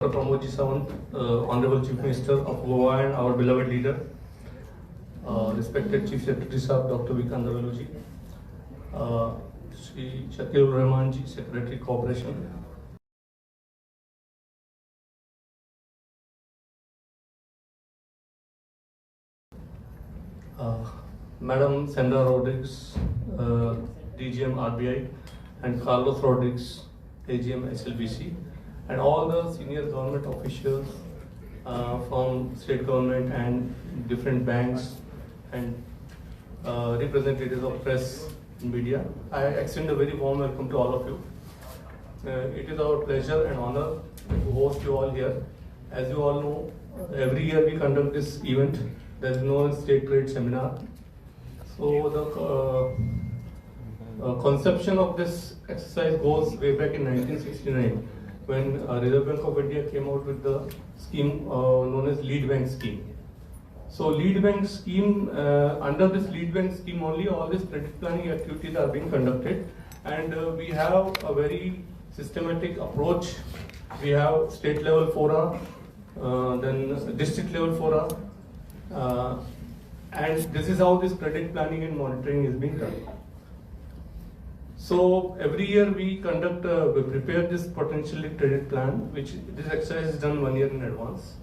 Pramod Sawant, Honorable Chief Minister of Goa and our beloved leader, respected Chief Secretary Sahab Dr. Vellaji, Shri Shakil Rahman Ji, Secretary Corporation, Madam Sandra Rodriguez, DGM RBI, and Carlos Rodriguez, AGM SLBC, and all the senior government officials from state government and different banks and representatives of press and media. I extend a very warm welcome to all of you. It is our pleasure and honor to host you all here. As you all know, every year we conduct this event that is known as State Trade Seminar. So the conception of this exercise goes way back in 1969 when Reserve Bank of India came out with the scheme known as Lead Bank Scheme. So Lead Bank Scheme, under this Lead Bank Scheme only all these credit planning activities are being conducted, and we have a very systematic approach. We have state level fora, then district level fora, and this is how this credit planning and monitoring is being done. So every year we conduct, we prepare this potentially credit plan, which this exercise is done 1 year in advance.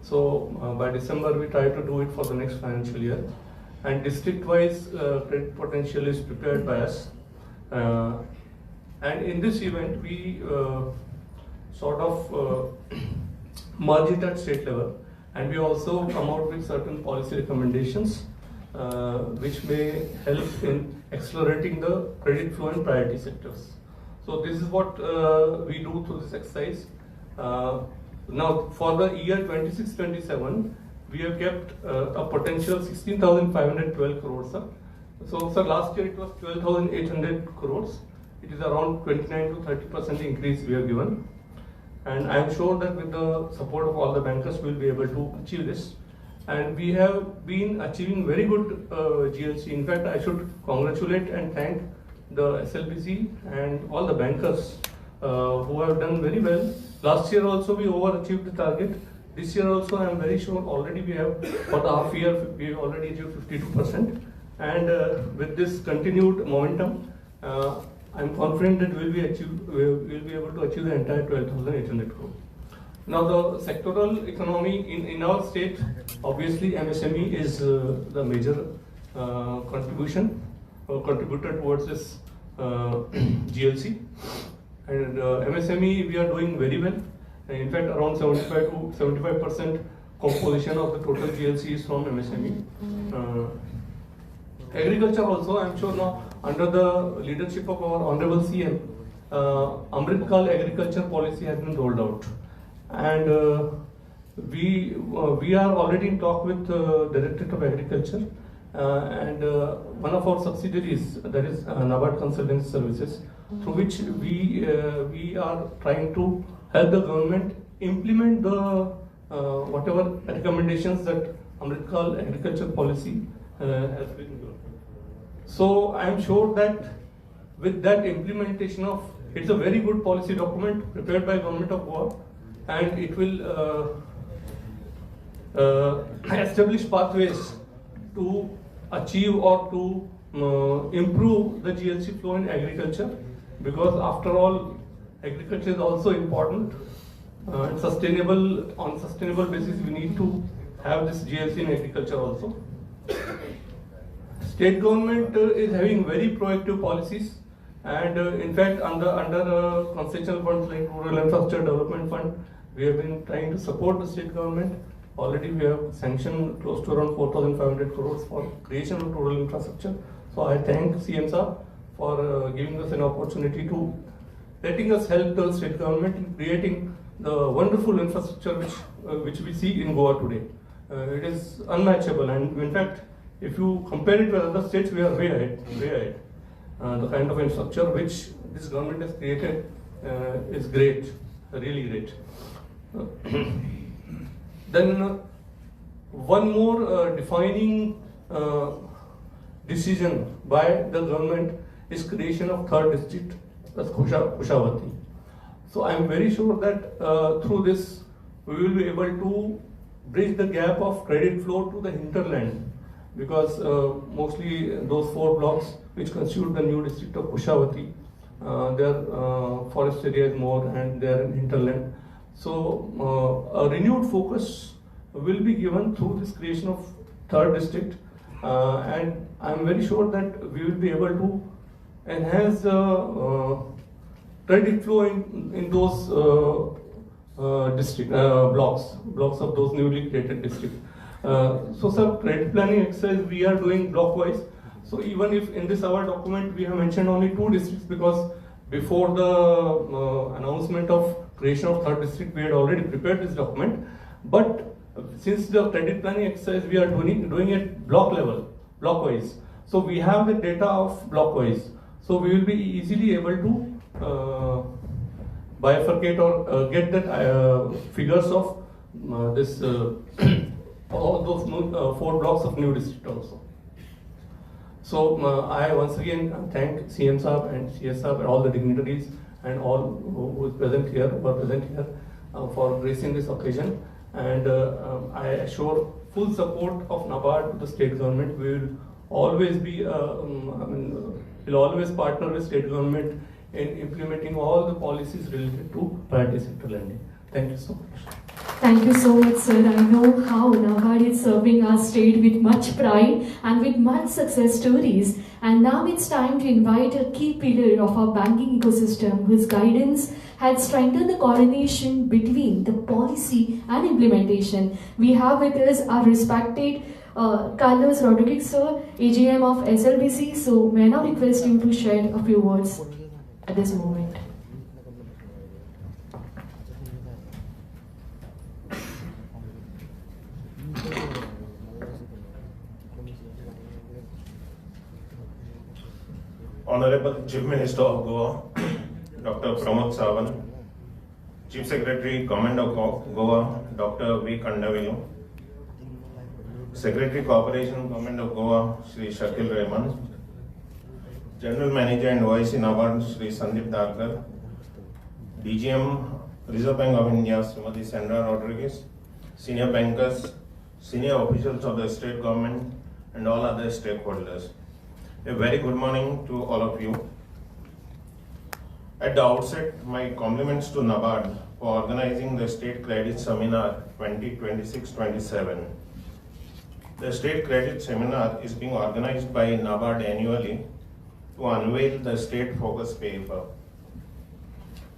So by December we try to do it for the next financial year, and district-wise credit potential is prepared by us. And in this event we sort of merge it at state level, and we also come out with certain policy recommendations which may help in accelerating the credit flow in priority sectors. So this is what we do through this exercise. Now for the year 26-27, we have kept a potential 16,512 crores. Sir. So sir, last year it was 12,800 crores. It is around 29 to 30% increase we have given. And I am sure that with the support of all the bankers, we will be able to achieve this. And we have been achieving very good GLC. In fact, I should congratulate and thank the SLBC and all the bankers who have done very well. Last year also we overachieved the target. This year also I am very sure already we have, for the half year, we have already achieved 52%. And with this continued momentum, I am confident that we will be able to achieve the entire 12,800 crore. Now the sectoral economy in our state, obviously MSME is the major contributor towards this GLC, and MSME we are doing very well. In fact, around 75% composition of the total GLC is from MSME. Agriculture also, I am sure now under the leadership of our Honorable CM, Amrit Kal agriculture policy has been rolled out. And we are already in talk with the Directorate of Agriculture and one of our subsidiaries, that is NABARD Consultancy Services, through which we are trying to help the government implement the whatever recommendations that Amrit Kal agriculture policy has been given. So I am sure that with that implementation of, it's a very good policy document prepared by Government of Goa, and it will establish pathways to achieve or to improve the GLC flow in agriculture, because after all agriculture is also important and sustainable. On sustainable basis we need to have this GLC in agriculture also. State government is having very proactive policies, and in fact under concessional funds like Rural Infrastructure Development Fund, we have been trying to support the state government. Already we have sanctioned close to around 4,500 crores for creation of rural infrastructure. So I thank CM Sir for giving us an opportunity to letting us help the state government in creating the wonderful infrastructure which we see in Goa today. It is unmatchable, and in fact, if you compare it with other states, we are way ahead, way ahead. The kind of infrastructure which this government has created is great, really great. Then one more defining decision by the government is creation of third district, that's Kushavati. So I am very sure that through this we will be able to bridge the gap of credit flow to the hinterland, because mostly those 4 blocks which constitute the new district of Kushavati, their forest area is more and they are in hinterland. So a renewed focus will be given through this creation of 3rd district, and I am very sure that we will be able to enhance credit flow in those district blocks of those newly created districts. So sir, credit planning exercise we are doing block wise. So even if in this our document we have mentioned only 2 districts, because before the announcement of creation of 3rd district we had already prepared this document, but since the credit planning exercise we are doing it block level, block wise. So we have the data of block wise. So we will be easily able to bifurcate or get that figures of this all those 4 blocks of new district also. So I once again thank CM Saab and CS Saab and all the dignitaries and all who were present here for gracing this occasion, and I assure full support of NABARD to the state government. We will always be will always partner with state government in implementing all the policies related to priority sector lending. Thank you so much. Thank you so much, sir. I know how NABARD is serving our state with much pride and with much success stories. And now it's time to invite a key pillar of our banking ecosystem, whose guidance had strengthened the coordination between the policy and implementation. We have with us our respected Carlos Rodriguez, sir, AGM of SLBC. So may I now request you to share a few words at this moment. Honorable Chief Minister of Goa, Dr. Pramod Sawant, Chief Secretary, Government of Goa, Dr. V. Kandavilu, Secretary Corporation, Government of Goa, Shri Shakil Rahman, General Manager and OIC NABARD, Shri Sandeep Darkar, DGM, Reserve Bank of India, Srimati Sandra Rodriguez, senior bankers, senior officials of the state government, and all other stakeholders. A very good morning to all of you. At the outset, my compliments to NABARD for organizing the State Credit Seminar 2026-27. The State Credit Seminar is being organized by NABARD annually to unveil the state focus paper,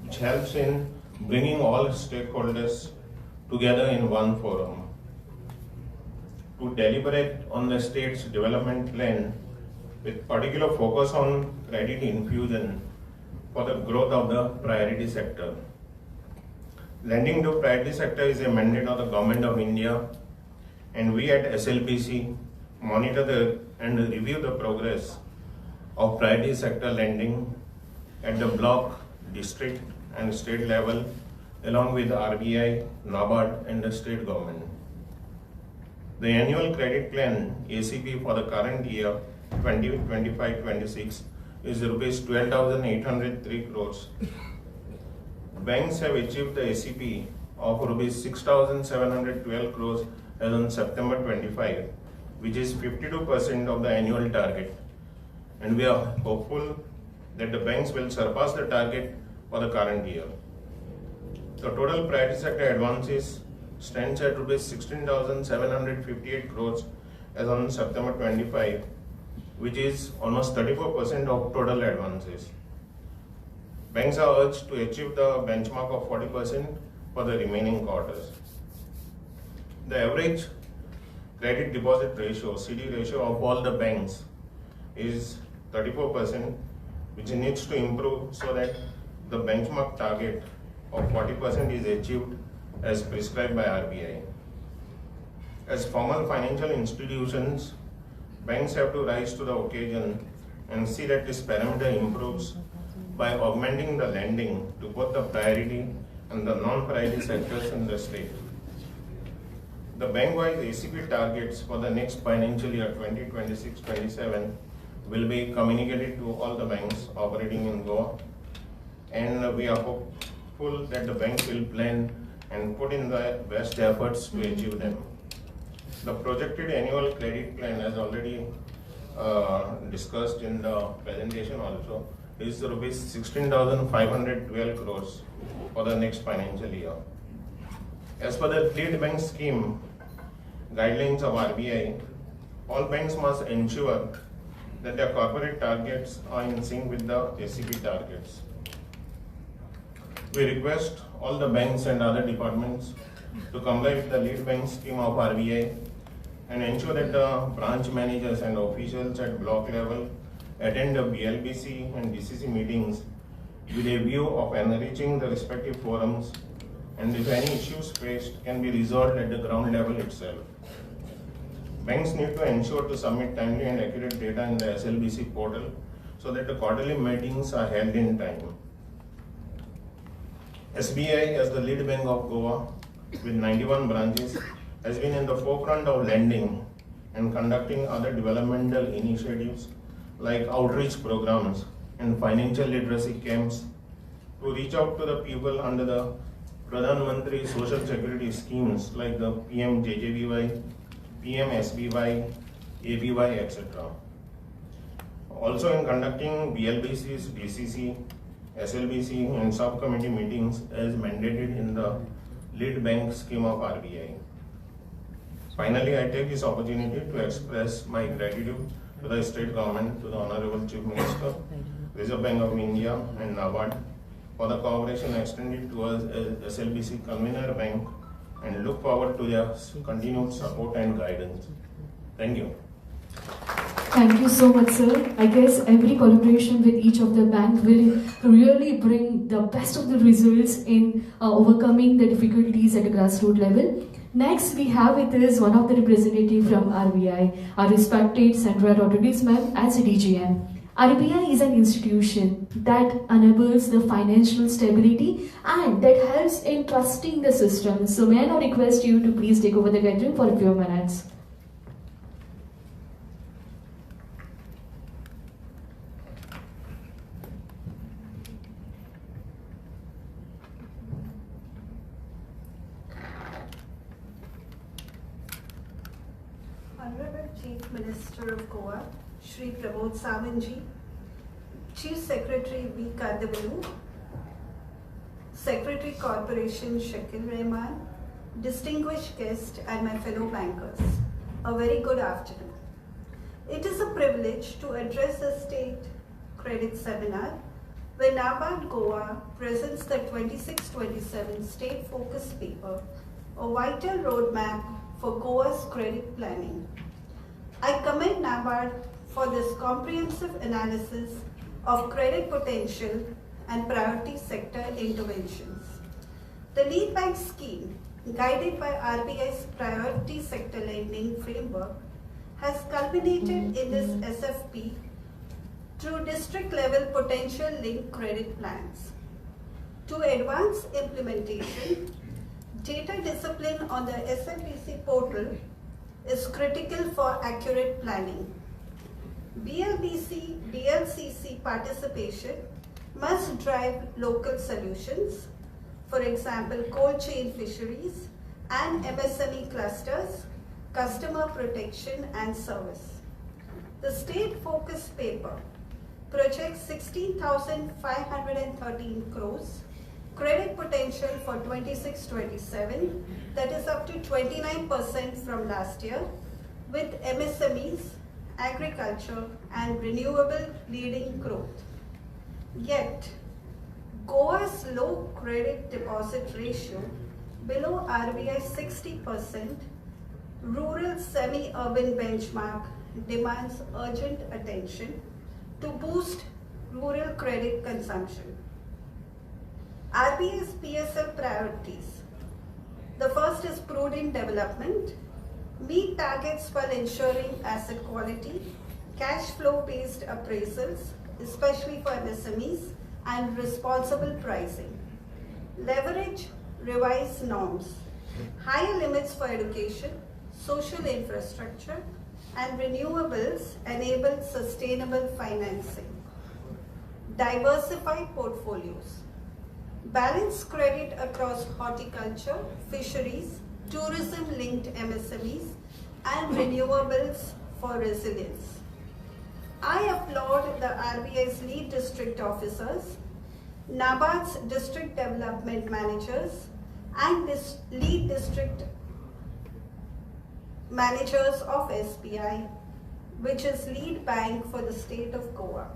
which helps in bringing all stakeholders together in one forum to deliberate on the state's development plan with particular focus on credit infusion for the growth of the priority sector. Lending to priority sector is a mandate of the Government of India, and we at SLBC monitor and review the progress of priority sector lending at the block, district and state level, along with RBI, NABARD and the state government. The annual credit plan ACP for the current year 2025-26 is rupees 12,803 crores. Banks have achieved the ACP of rupees 6,712 crores as on September 25, which is 52% of the annual target. And we are hopeful that the banks will surpass the target for the current year. The total priority sector advances stands at rupees 16,758 crores as on September 25, which is almost 34% of total advances. Banks are urged to achieve the benchmark of 40% for the remaining quarters. The average credit deposit ratio, CD ratio of all the banks is 34%, which needs to improve so that the benchmark target of 40% is achieved as prescribed by RBI. As formal financial institutions, banks have to rise to the occasion and see that this parameter improves by augmenting the lending to both the priority and the non-priority sectors in the state. The bank-wise ACP targets for the next financial year 2026-27 will be communicated to all the banks operating in Goa, and we are hopeful that the bank will plan and put in the best efforts to achieve them. The projected annual credit plan, as already discussed in the presentation also, is rupees 16,512 crores for the next financial year. As per the lead bank scheme guidelines of RBI, all banks must ensure that their corporate targets are in sync with the SCB targets. We request all the banks and other departments to comply with the lead bank scheme of RBI and ensure that the branch managers and officials at block level attend the BLBC and DCC meetings with a view of enriching the respective forums, and if any issues faced can be resolved at the ground level itself. Banks need to ensure to submit timely and accurate data in the SLBC portal so that the quarterly meetings are held in time. SBI, as the lead bank of Goa with 91 branches, has been in the forefront of lending and conducting other developmental initiatives like outreach programs and financial literacy camps to reach out to the people under the Pradhan Mantri Social Security schemes like the PMJJBY, PMSBY, ABY, etc. Also in conducting BLBCs, DCC, SLBC and subcommittee meetings as mandated in the lead bank scheme of RBI. Finally, I take this opportunity to express my gratitude to the state government, to the Honorable Chief Minister, Reserve Bank of India and NABARD for the cooperation extended to us as SLBC convener bank, and look forward to their continued support and guidance. Thank you. Thank you so much, sir. I guess every collaboration with each of the bank will really bring the best of the results in overcoming the difficulties at a grassroots level. Next, we have with us one of the representatives from RBI, our respected Sandra Rodriguez ma'am as a DGM. RBI is an institution that enables the financial stability and that helps in trusting the system. So may I now request you to please take over the gathering for a few minutes. Honorable Chief Minister of Goa, Shri Pramod Sawant Ji, Chief Secretary V. Kandabalu, Secretary Corporation Shakil Rahman, distinguished guests and my fellow bankers, a very good afternoon. It is a privilege to address the State Credit Seminar where NABARD Goa presents the 26-27 State Focus Paper, a vital roadmap for Goa's credit planning. I commend NABARD for this comprehensive analysis of credit potential and priority sector interventions. The lead bank scheme, guided by RBI's priority sector lending framework, has culminated in this SFP through district level potential linked credit plans. To advance implementation, data discipline on the SLBC portal is critical for accurate planning. BLBC, BLCC participation must drive local solutions, for example, cold chain fisheries and MSME clusters, customer protection and service. The state focus paper projects 16,513 crores credit potential for 26-27, that is up to 29% from last year, with MSMEs, agriculture and renewable leading growth. Yet, Goa's low credit deposit ratio, below RBI 60%, rural semi-urban benchmark demands urgent attention to boost rural credit consumption. RBI's PSL priorities. The first is prudent development, meet targets while ensuring asset quality, cash flow based appraisals, especially for MSMEs, and responsible pricing. Leverage revised norms, higher limits for education, social infrastructure, and renewables enable sustainable financing. Diversify portfolios. balanced credit across horticulture, fisheries, tourism-linked MSMEs, and renewables for resilience. I applaud the RBI's lead district officers, NABARD's district development managers, and lead district managers of SBI, which is lead bank for the state of Goa,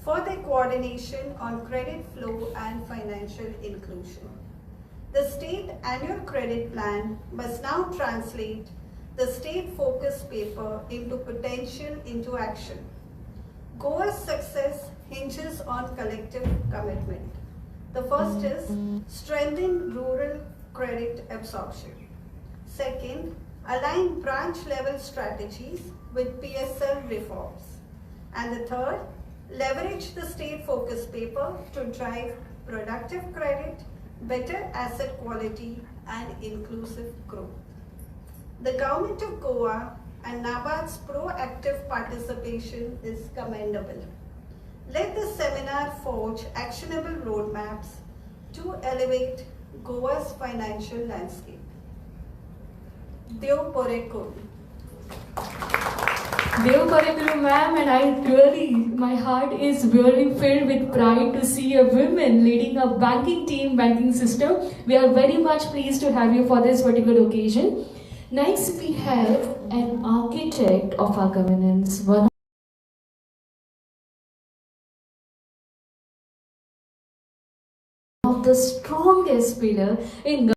for their coordination on credit flow and financial inclusion. The state annual credit plan must now translate the state focus paper into potential into action. Goa's success hinges on collective commitment. The first is strengthen rural credit absorption. Second, align branch level strategies with PSL reforms. And the third, leverage the state focus paper to drive productive credit, better asset quality, and inclusive growth. The government of Goa and NABARD's proactive participation is commendable. Let the seminar forge actionable roadmaps to elevate Goa's financial landscape. Deo Pore Kuru. Deo Pore Kuru, ma'am, and I really, my heart is really filled with pride to see a woman leading a banking team, banking system. We are very much pleased to have you for this particular occasion. Next, we have an architect of our governance, one of the strongest pillar in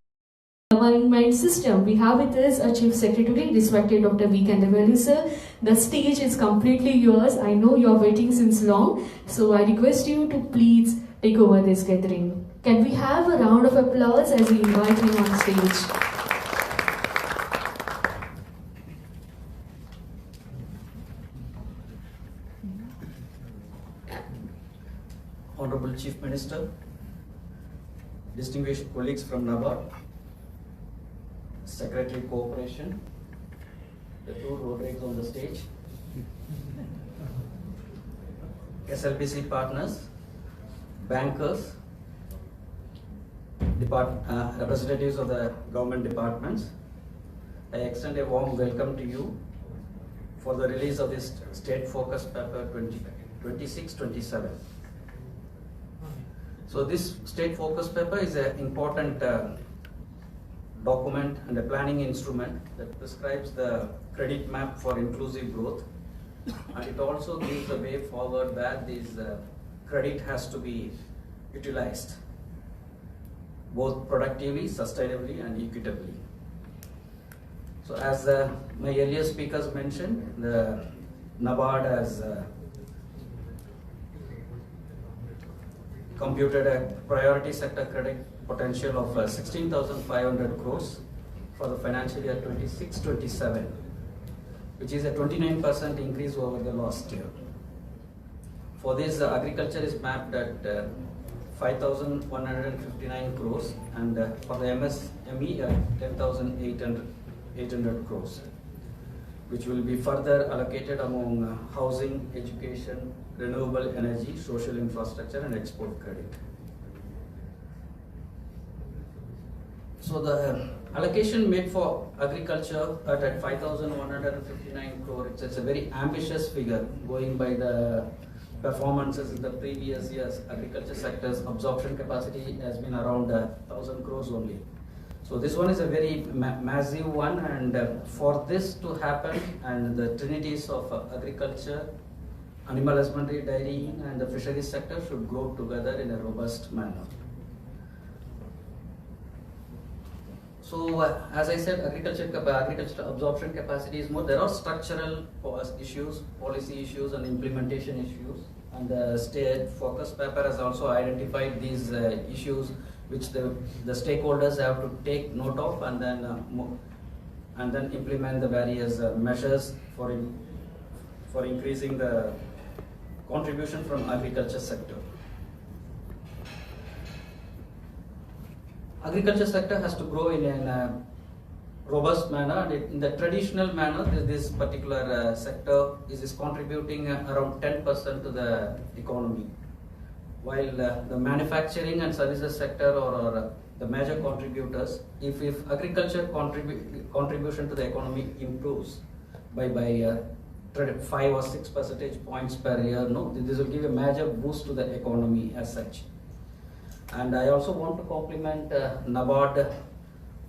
government system. We have with us a Chief Secretary, respected Dr. V. Kandavelli, sir. The stage is completely yours. I know you are waiting since long, so I request you to please take over this gathering. Can we have a round of applause as we invite him on stage? Honorable Chief Minister, distinguished colleagues from NABARD, Secretary Cooperation, the two Rotaries on the stage, SLBC partners, bankers, representatives of the government departments, I extend a warm welcome to you for the release of this State Focus Paper 26-27. So this State Focus Paper is an important document and a planning instrument that prescribes the credit map for inclusive growth, and it also gives a way forward where this credit has to be utilized both productively, sustainably, and equitably. So as my earlier speakers mentioned, the NABARD has computed a priority sector credit potential of 16,500 crores for the financial year 26-27, which is a 29% increase over the last year. For this, agriculture is mapped at 5,159 crores, and for the MSME at 10,800 crores, which will be further allocated among housing, education, renewable energy, social infrastructure, and export credit. So the allocation made for agriculture at 5,159 crore, it's a very ambitious figure going by the performances in the previous years. Agriculture sector's absorption capacity has been around 1,000 crores only. So this one is a very massive one, and for this to happen, and the trinities of agriculture, animal husbandry, dairy, and the fisheries sector should grow together in a robust manner. So as I said, agriculture absorption capacity is more. There are structural issues, policy issues, and implementation issues. And the state focus paper has also identified these issues, which the stakeholders have to take note of, and then implement the various measures for increasing the contribution from agriculture sector. Agriculture sector has to grow in a robust manner, and in the traditional manner, this particular sector is contributing around 10% to the economy. while the manufacturing and services sector are the major contributors. If agriculture contribution to the economy improves by 5 or 6 percentage points per year, no, this will give a major boost to the economy as such. And I also want to compliment NABARD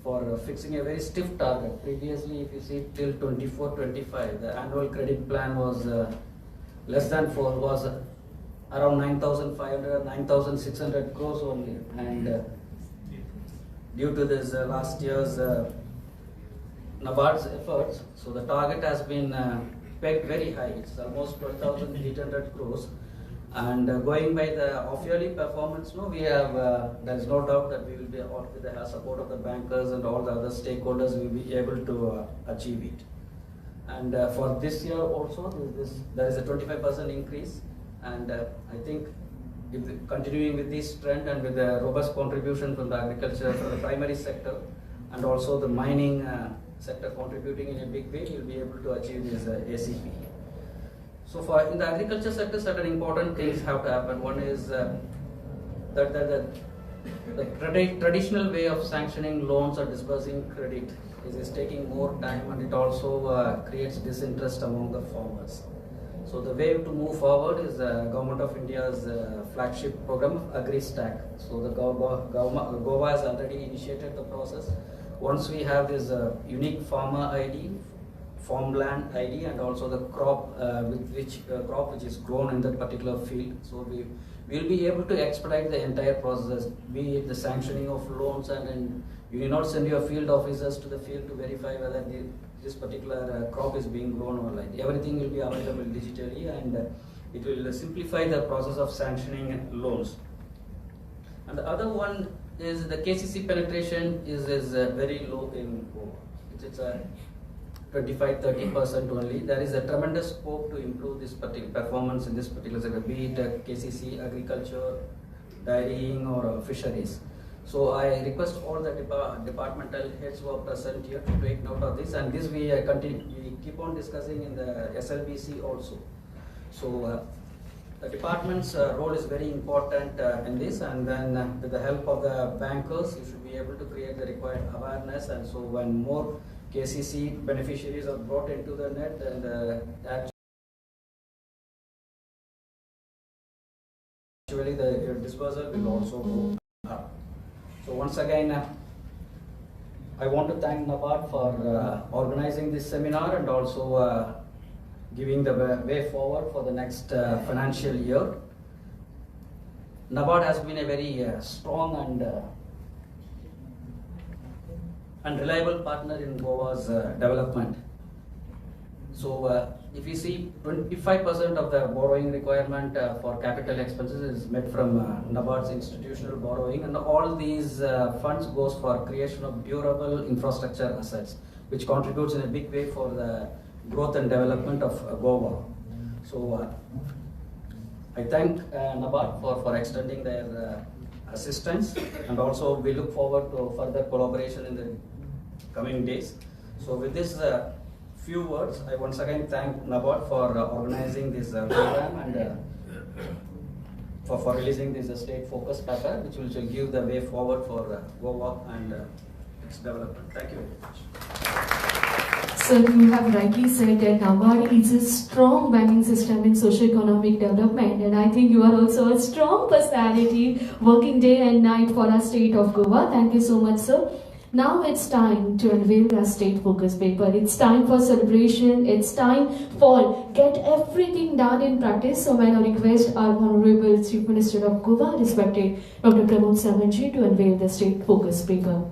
for fixing a very stiff target. Previously, if you see till 24-25, the annual credit plan was less than 4, was around 9,500, 9,600 crores only. And due to this last year's NABARD's efforts, so the target has been pegged very high. It's almost 12,800 crores. And going by the off-yearly performance, no, we have, there is no doubt that we will be, with the support of the bankers and all the other stakeholders, we will be able to achieve it. And for this year also, there is a 25% increase. And I think if continuing with this trend and with the robust contribution from the agriculture, from the primary sector, and also the mining sector contributing in a big way, you'll be able to achieve this ACP. So for in the agriculture sector, certain important things have to happen. One is that the traditional way of sanctioning loans or disbursing credit is taking more time, and it also creates disinterest among the farmers. So the way to move forward is Government of India's flagship program, AgriStack. So the Goa has already initiated the process. Once we have this unique farmer ID, farmland ID, and also the crop crop which is grown in that particular field. So we will be able to expedite the entire process, be it the sanctioning of loans, and then you need not send your field officers to the field to verify whether this particular crop is being grown or not. Everything will be available digitally, and it will simplify the process of sanctioning loans. And the other one is the KCC penetration is very low in Goa. It's a 25-30% only. There is a tremendous scope to improve this particular performance in this particular sector, be it KCC, agriculture, dairying, or fisheries. So I request all the departmental heads who are present here to take note of this, and this we keep on discussing in the SLBC also. So the department's role is very important in this, and then with the help of the bankers, you should be able to create the required awareness, and so when more KCC beneficiaries are brought into the net, and actually the disbursal will also go up. So once again, I want to thank NABARD for organizing this seminar and also giving the way forward for the next financial year. NABARD has been a very strong and reliable partner in Goa's development. So if you see, 25% of the borrowing requirement for capital expenses is met from NABARD's institutional borrowing, and all these funds goes for creation of durable infrastructure assets, which contributes in a big way for the growth and development of Goa. So I thank NABARD for extending their assistance, and also we look forward to further collaboration in the coming days. So with this few words, I once again thank NABARD for organizing this program and for releasing this state focus paper, which will give the way forward for Goa and its development. Thank you very much. Sir, you have rightly said that NABARD is a strong banking system in socio-economic development, and I think you are also a strong personality working day and night for our state of Goa. Thank you so much, sir. Now it's time to unveil our state focus paper. It's time for celebration. It's time for get everything done in practice. So may I request our Honorable Chief Minister of Goa, respected Dr. Pramod Sawant to unveil the state focus paper.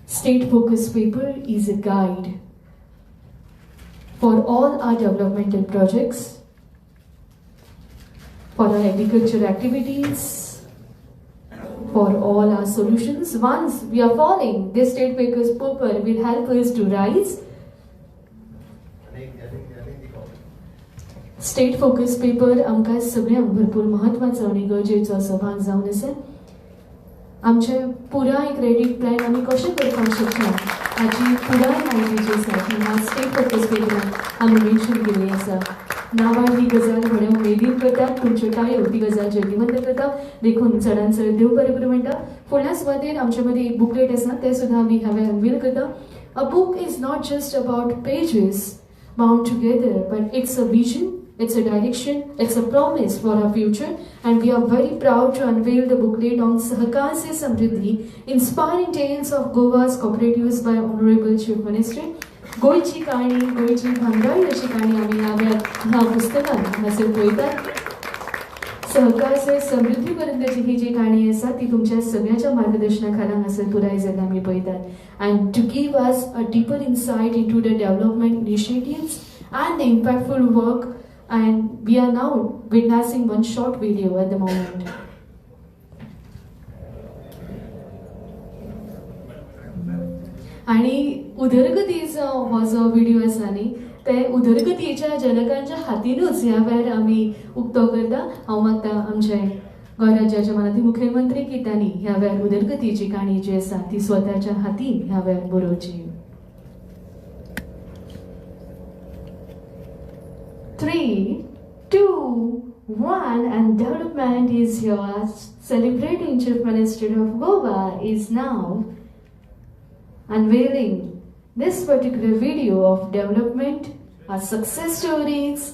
State focus paper is a guide for all our developmental projects, for our agriculture activities, for all our solutions. Once we are following this state focus paper will help us to rise. State focus paper आमकां सगळ्यांक भरपूर महत्वाचो आनी गरजेचो असो भाग जावन आसा. आमचे पुराय क्रेडिट प्लॅन आमी कशें करपाक शकता हाची पुराय म्हायती जी आसा ती ह्या स्टेट फोकस पेपरान आमी मेन्शन केल्ली आसा. नावाड ही गजाल म्हणे उमेदीन करतात तुमच्यो टाळयो ती गजाल जयवंत करता देखून चडान चड देव बरें करूं म्हणटा. फुडल्या सुवातेर आमचे मदीं एक बुकलेट आसा तें सुद्दां आमी हांवें अनवील करता. A book is not just about pages bound together, but it's a vision, it's a direction, it's a promise for our future, and we are very proud to unveil the booklet on Sahakar Se Samriddhi, inspiring tales of Goa's cooperatives by Honorable Chief Minister. गोयची काणी, गोयची भांगारी अशी काणी आम्ही ह्या पुस्तकात हांगासर पळयतात. सहकार से समृद्धी पर्यंतची ही जी काणी आसा ती तुमच्या सगळ्याच्या मार्गदर्शना खाला हांगासर पुराय जाल्ली आमी पळयतात. And to give us a deeper insight into the development initiatives and the impactful work, and we are now witnessing one short video at the moment. आणि उदरगतीचो हो जो व्हिडिओ आसा न्ही ते उदरगतीच्या जनकांच्या हातीनूच ह्या वेळार आमी उक्तो करता. हांव मागता आमचे गोंय राज्याचे माननीय मुख्यमंत्री की त्यांनी ह्या वेळार उदरगतीची काणी जी आसा ती स्वताच्या हातीन ह्या वेळार बरोवची. 3, 2, 1 and development is here. Celebrating Chief Minister of Goa is now unveiling this particular video of development, our success stories.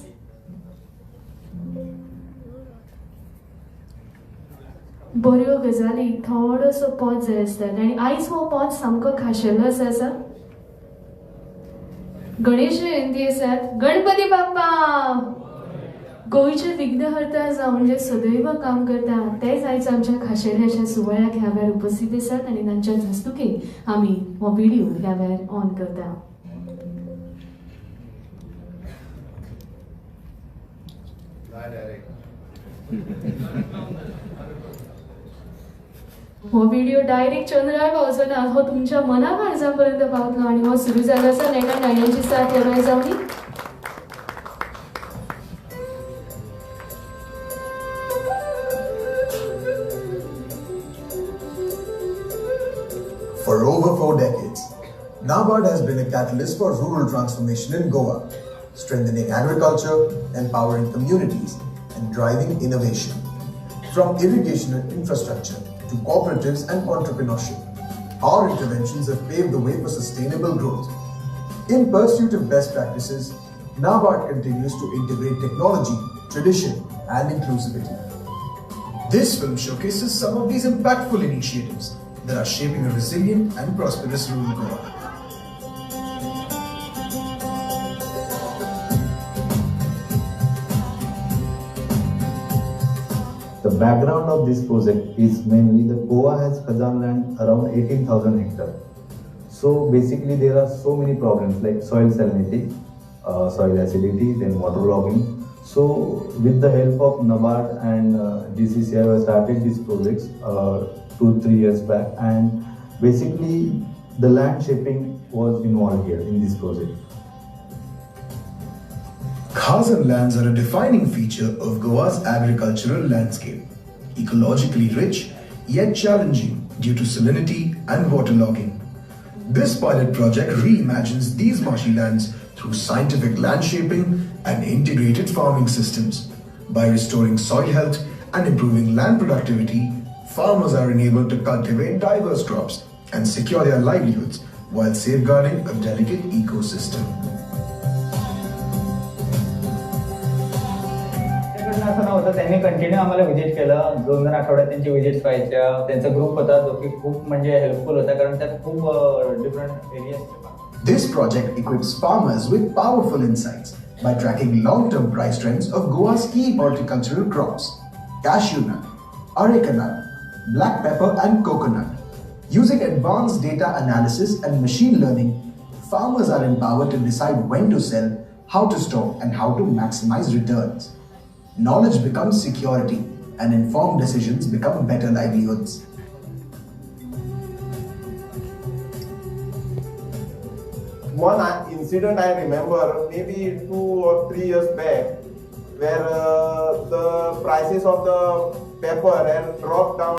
बऱ्यो गजाली थोडोसो पोत जाय आसतात आनी आयज हो पोत सामको खाशेलो आसा. गणेश जयंती आसात. गणपती बाप्पा गोंयचे विघ्नहर्ता जावन जे सदैव काम करता तेच आयज आमच्या खाशेल्या सुवाळ्याक ह्या वेळार उपस्थित आसात आनी तांच्या हस्तुकीं आमी हो व्हिडिओ ह्या वेळार ऑन करता. हो व्हिडिओ डायरेक्ट चंद्रार पावचो ना, हो तुमच्या मना काळजापर्यंत पावतलो आनी हो सुरू जालो आसा नेटा गाण्यांची साथ ह्या वेळार जावनी. For over 4 decades, NABARD has been a catalyst for rural transformation in Goa, strengthening agriculture, empowering communities, and driving innovation. From irrigation and infrastructure to cooperatives and entrepreneurship, our interventions have paved the way for sustainable growth. In pursuit of best practices, NABARD continues to integrate technology, tradition, and inclusivity. This film showcases some of these impactful initiatives that are shaping a resilient and prosperous rural Goa. The background of this project is mainly that Goa has Khazan land around 18,000 hectares. So basically there are so many problems like soil salinity, soil acidity, then waterlogging. So with the help of NABARD and DCCI, we started these projects 2-3 years back, and basically the land shaping was involved here in this project. Khazan lands are a defining feature of Goa's agricultural landscape, ecologically rich yet challenging due to salinity and waterlogging. This pilot project reimagines these marshy lands through scientific land shaping and integrated farming systems. By restoring soil health and improving land productivity, farmers are enabled to cultivate diverse crops and secure their livelihoods while safeguarding a delicate ecosystem. असं नव्हतं, त्यांनी continue आम्हाला visit केलं. 2-2 आठवड्यात त्यांची visits व्हायच्या. त्यांचा group होता जो की खूप म्हणजे हेल्पफुल होता, कारण त्यात खूप different areas. This project equips farmers with powerful insights by tracking long-term price trends of Goa's key horticultural crops: cashew nut, areca nut, black pepper and coconut. Using advanced data analysis and machine learning, farmers are empowered to decide when to sell, how to store, and how to maximize returns. Knowledge becomes security, and informed decisions become better livelihoods. One incident I remember maybe 2 or 3 years back, where the prices of the pepper had dropped down.